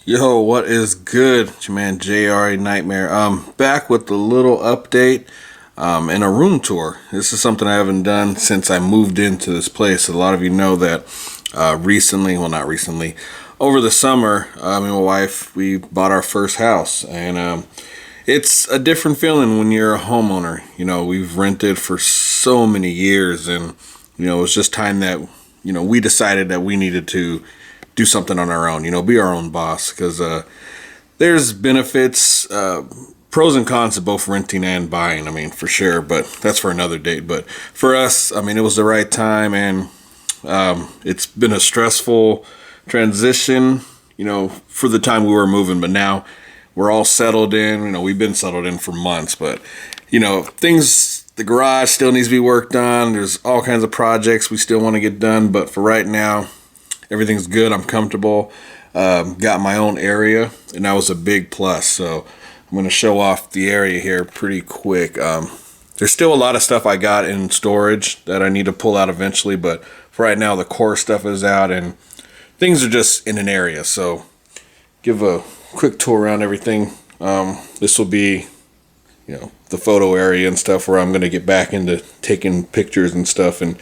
Yo, what is good? It's your man JR Nightmare. Back with a little update and a room tour. This is something I haven't done since I moved into this place. A lot of you know that recently, well, not recently, over the summer, me and my wife, we bought our first house. And it's a different feeling when you're a homeowner. You know, we've rented for so many years, and, you know, it was just time that, you know, we decided that we needed to do something on our own, you know, be our own boss, because there's benefits, pros and cons to both renting and buying, I mean, for sure, but that's for another date. But for us, I mean, it was the right time, and it's been a stressful transition, you know, for the time we were moving, but now we're all settled in. You know, we've been settled in for months, but, you know, the garage still needs to be worked on. There's all kinds of projects we still want to get done, but for right now, everything's good. I'm comfortable. Got my own area, and that was a big plus. So I'm going to show off the area here pretty quick. There's still a lot of stuff I got in storage that I need to pull out eventually, but for right now, the core stuff is out, and things are just in an area. So give a quick tour around everything. This will be, you know, the photo area and stuff where I'm going to get back into taking pictures and stuff and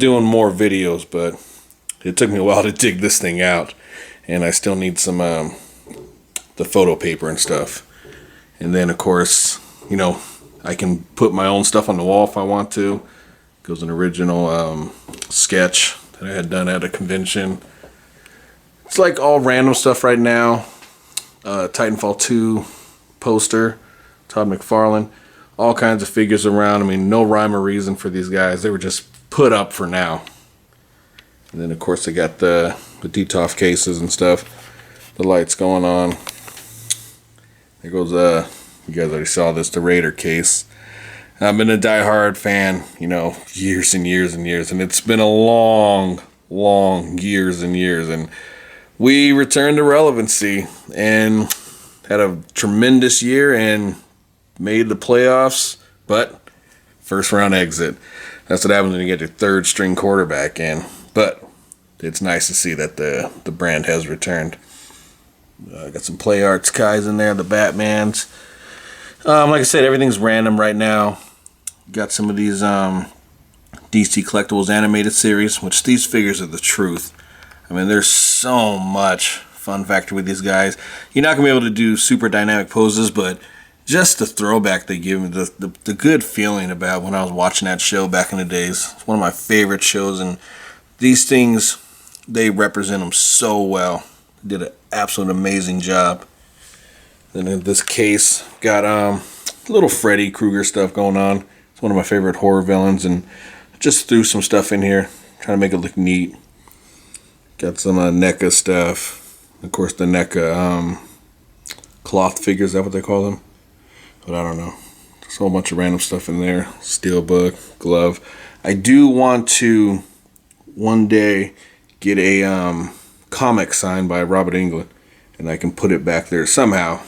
doing more videos, but it took me a while to dig this thing out, and I still need some the photo paper and stuff. And then, of course, you know, I can put my own stuff on the wall if I want to. It was an original sketch that I had done at a convention. It's like all random stuff right now. Titanfall 2 poster, Todd McFarlane, all kinds of figures around. I mean, no rhyme or reason for these guys. They were just put up for now. And then, of course, I got the DTOF cases and stuff. The lights going on. There goes, you guys already saw this, the Raider case. I've been a diehard fan, you know, years and years and years. And it's been a long years and years. And we returned to relevancy and had a tremendous year and made the playoffs. But first round exit. That's what happens when you get your third string quarterback in. But it's nice to see that the brand has returned. Got some Play Arts guys in there, the Batmans. Like I said, everything's random right now. Got some of these DC Collectibles animated series, which these figures are the truth. I mean, there's so much fun factor with these guys. You're not going to be able to do super dynamic poses, but just the throwback they give me, the good feeling about when I was watching that show back in the days. It's one of my favorite shows, and these things, they represent them so well. Did an absolute amazing job. Then in this case, got a little Freddy Krueger stuff going on. It's one of my favorite horror villains, and just threw some stuff in here, trying to make it look neat. Got some NECA stuff. Of course, the NECA cloth figures, is that what they call them? But I don't know. There's a whole bunch of random stuff in there. Steelbook, glove. I do want to one day get a comic signed by Robert Englund, and I can put it back there somehow,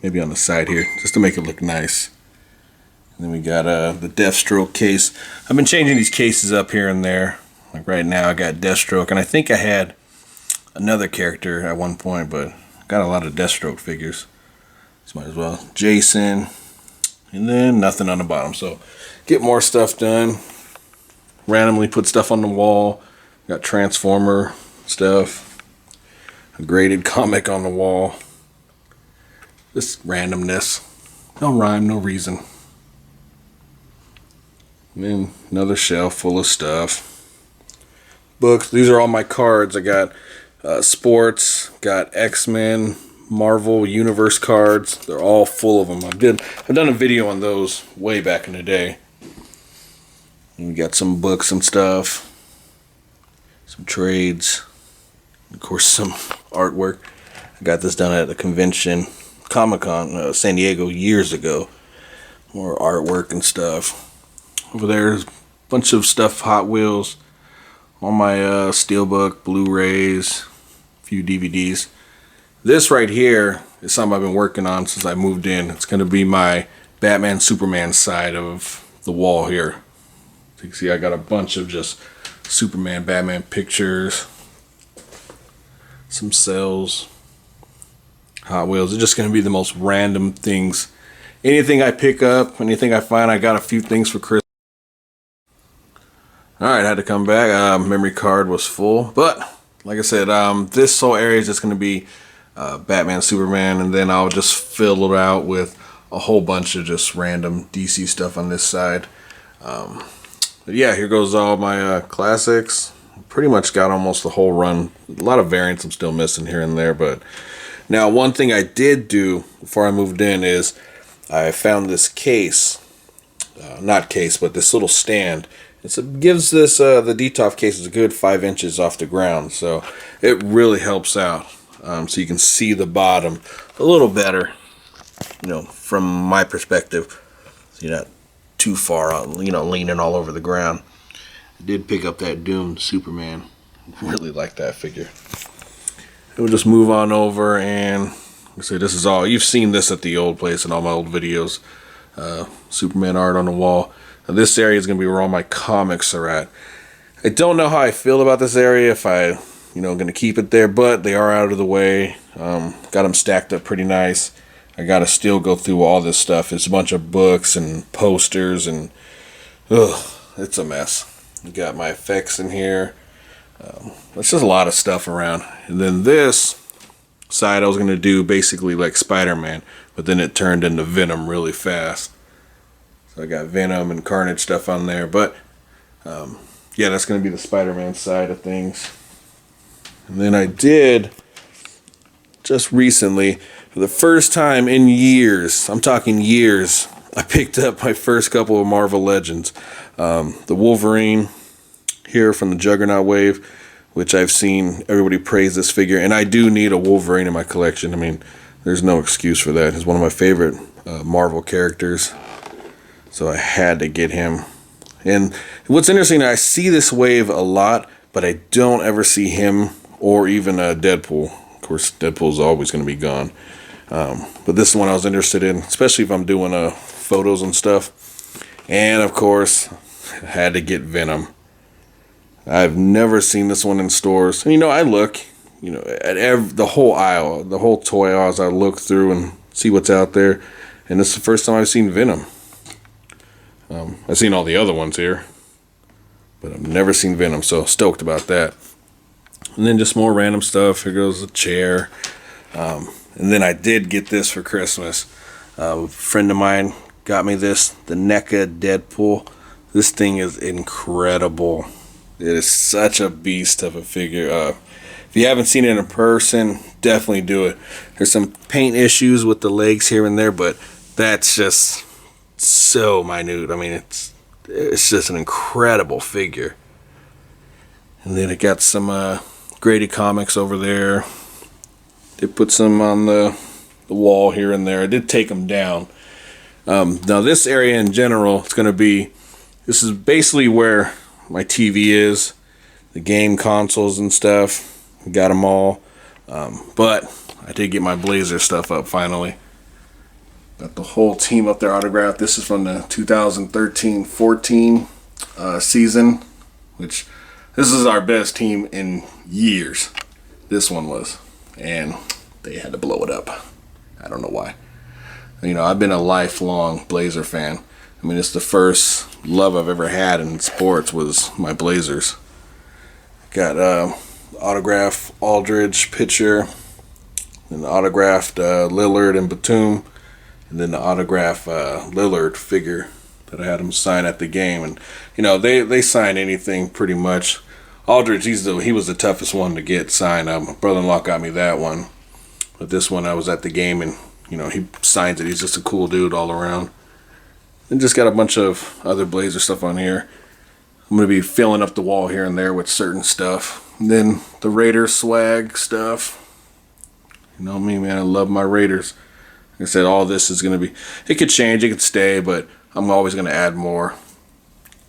maybe on the side here, just to make it look nice. And then we got the Deathstroke case. I've been changing these cases up here and there. Like right now I got Deathstroke, and I think I had another character at one point, but got a lot of Deathstroke figures, so might as well. Jason, and then nothing on the bottom. So get more stuff done. Randomly put stuff on the wall. Got Transformer stuff. A graded comic on the wall. Just randomness. No rhyme, no reason. And then another shelf full of stuff. Books. These are all my cards. I got sports. Got X-Men, Marvel Universe cards. They're all full of them. I've done a video on those way back in the day. And we got some books and stuff. Some trades. Of course, some artwork. I got this done at the convention, Comic-Con, San Diego, years ago. More artwork and stuff. Over there's a bunch of stuff, Hot Wheels. All my Steelbook, Blu-rays, a few DVDs. This right here is something I've been working on since I moved in. It's going to be my Batman, Superman side of the wall here. So you can see I got a bunch of just Superman, Batman pictures. Some cells. Hot Wheels. It's just going to be the most random things. Anything I pick up, anything I find. I got a few things for Christmas. Alright, I had to come back. Memory card was full. But, like I said, this whole area is just going to be Batman, Superman, and then I'll just fill it out with a whole bunch of just random DC stuff on this side. But yeah, here goes all my classics. Pretty much got almost the whole run. A lot of variants I'm still missing here and there. But now, one thing I did do before I moved in is I found this case. Not case, but this little stand. It gives this the DTOF case is a good 5 inches off the ground, so it really helps out. So you can see the bottom a little better, from my perspective. So you're not too far out, leaning all over the ground. I did pick up that Doomed Superman. Really like that figure. We'll just move on over, and so this is all you've seen this at the old place in all my old videos. Superman art on the wall. Now, this area is going to be where all my comics are at. I don't know how I feel about this area, if I, going to keep it there, but they are out of the way. Got them stacked up pretty nice. I got to still go through all this stuff. It's a bunch of books and posters, and it's a mess. You got my effects in here. It's just a lot of stuff around. And then this side I was going to do basically like Spider-Man, but then it turned into Venom really fast. So I got Venom and Carnage stuff on there, but yeah, that's going to be the Spider-Man side of things. And then I did just recently, for the first time in years, I'm talking years, I picked up my first couple of Marvel Legends. The Wolverine here from the Juggernaut wave, which I've seen everybody praise this figure, and I do need a Wolverine in my collection. I mean, there's no excuse for that. He's one of my favorite Marvel characters, so I had to get him. And what's interesting, I see this wave a lot, but I don't ever see him or even Deadpool. Of course, Deadpool's always going to be gone. But this one I was interested in, especially if I'm doing photos and stuff. And of course, I had to get Venom. I've never seen this one in stores. And I look, at the whole aisle, the whole toy aisles, I look through and see what's out there. And this is the first time I've seen Venom. I've seen all the other ones here, but I've never seen Venom, so stoked about that. And then just more random stuff. Here goes a chair. And then I did get this for Christmas. A friend of mine got me this, the NECA Deadpool. This thing is incredible. It is such a beast of a figure. If you haven't seen it in person, definitely do it. There's some paint issues with the legs here and there, but that's just so minute. I mean, it's just an incredible figure. And then it got some Grady comics over there. They put some on the wall here and there. I did take them down. Now this area in general, this is basically where my TV is, the game consoles and stuff. I got them all. But I did get my Blazer stuff up finally. Got the whole team up there autographed. This is from the 2013-14 season, which this is our best team in years. This one was. And they had to blow it up. I don't know why. I've been a lifelong Blazer fan. I mean, it's the first love I've ever had in sports was my Blazers. Got autographed Aldridge picture, and the autographed Lillard and Batum, and then the autographed Lillard figure that I had him sign at the game. And they sign anything pretty much. Aldridge, he was the toughest one to get signed. My brother-in-law got me that one, but this one I was at the game, and he signs it. He's just a cool dude all around. And just got a bunch of other Blazer stuff on here. I'm going to be filling up the wall here and there with certain stuff. And then the Raiders swag stuff. You know me, man. I love my Raiders. Like I said, all this is going to be... It could change, it could stay, but I'm always going to add more.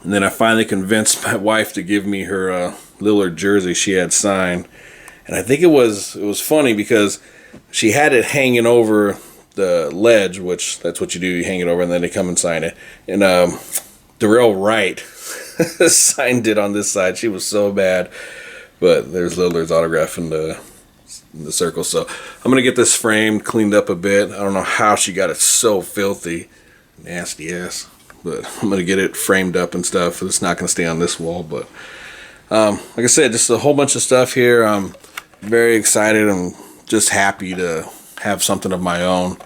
And then I finally convinced my wife to give me her Lillard jersey she had signed. And I think it was funny because she had it hanging over the ledge, which that's what you do, you hang it over and then they come and sign it. And Darrell Wright signed it on this side. She was so bad, but there's Lillard's autograph in the in the circle. So I'm gonna get this framed, cleaned up a bit. I don't know how she got it so filthy, nasty ass, but I'm gonna get it framed up and stuff. It's not gonna stay on this wall, but like I said, just a whole bunch of stuff here. I'm very excited. I'm just happy to have something of my own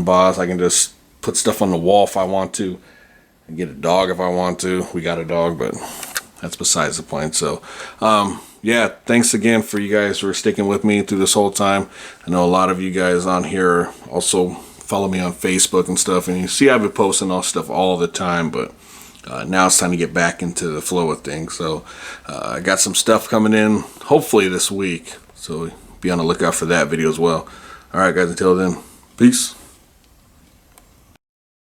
boss. I can just put stuff on the wall if I want to, and get a dog if I want to. We got a dog, but that's besides the point. So yeah, thanks again for you guys for sticking with me through this whole time. I know a lot of you guys on here also follow me on Facebook and stuff, and you see I've been posting all stuff all the time, but now it's time to get back into the flow of things. So I got some stuff coming in hopefully this week, so be on the lookout for that video as well. All right guys, until then, peace.